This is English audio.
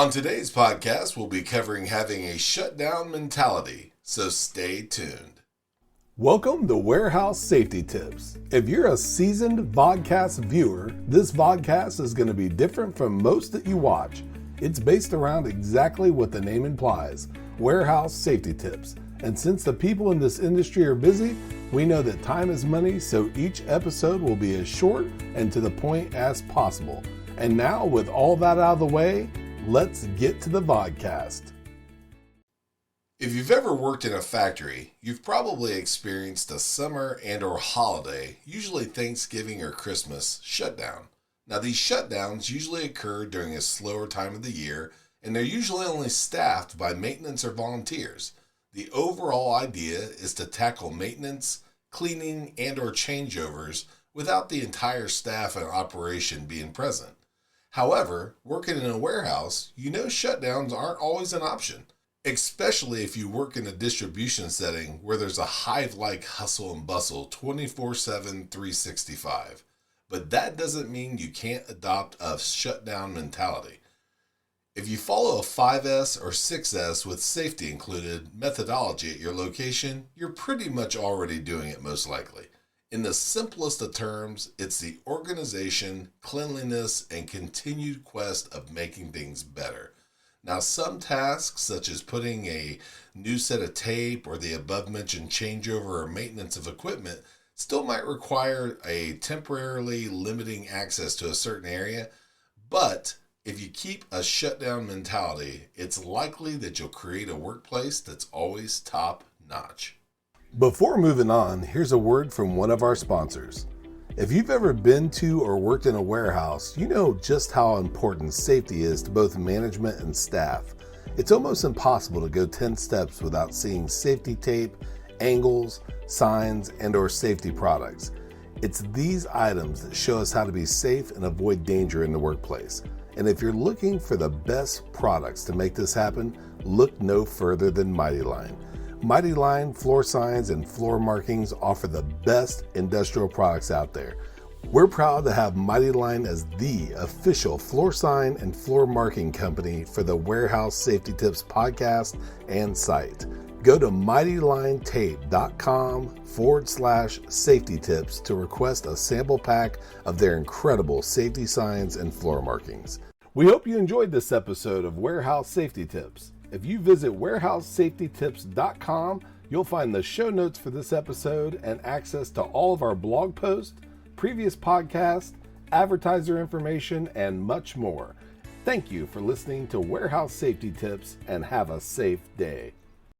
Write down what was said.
On today's podcast, we'll be covering having a shutdown mentality, so stay tuned. Welcome to Warehouse Safety Tips. If you're a seasoned vodcast viewer, this vodcast is going to be different from most that you watch. It's based around exactly what the name implies, warehouse safety tips. And since the people in this industry are busy, we know that time is money, so each episode will be as short and to the point as possible. And now, with all that out of the way, let's get to the vodcast. If you've ever worked in a factory, you've probably experienced a summer and or holiday, usually Thanksgiving or Christmas, shutdown. Now these shutdowns usually occur during a slower time of the year, and they're usually only staffed by maintenance or volunteers. The overall idea is to tackle maintenance, cleaning, and or changeovers without the entire staff and operation being present. However, working in a warehouse, you know shutdowns aren't always an option, especially if you work in a distribution setting where there's a hive-like hustle and bustle 24/7, 365. But that doesn't mean you can't adopt a shutdown mentality. If you follow a 5S or 6S with safety included methodology at your location, you're pretty much already doing it most likely. In the simplest of terms, it's the organization, cleanliness, and continued quest of making things better. Now, some tasks, such as putting a new set of tape or the above-mentioned changeover or maintenance of equipment, still might require a temporarily limiting access to a certain area, but if you keep a shutdown mentality, it's likely that you'll create a workplace that's always top-notch. Before moving on, here's a word from one of our sponsors. If you've ever been to or worked in a warehouse, you know just how important safety is to both management and staff. It's almost impossible to go 10 steps without seeing safety tape, angles, signs, and or safety products. It's these items that show us how to be safe and avoid danger in the workplace. And if you're looking for the best products to make this happen, look no further than Mighty Line. Mighty Line floor signs and floor markings offer the best industrial products out there. We're proud to have Mighty Line as the official floor sign and floor marking company for the Warehouse Safety Tips podcast and site. Go to mightylinetape.com/safety tips to request a sample pack of their incredible safety signs and floor markings. We hope you enjoyed this episode of Warehouse Safety Tips. If you visit warehousesafetytips.com, you'll find the show notes for this episode and access to all of our blog posts, previous podcasts, advertiser information, and much more. Thank you for listening to Warehouse Safety Tips and have a safe day.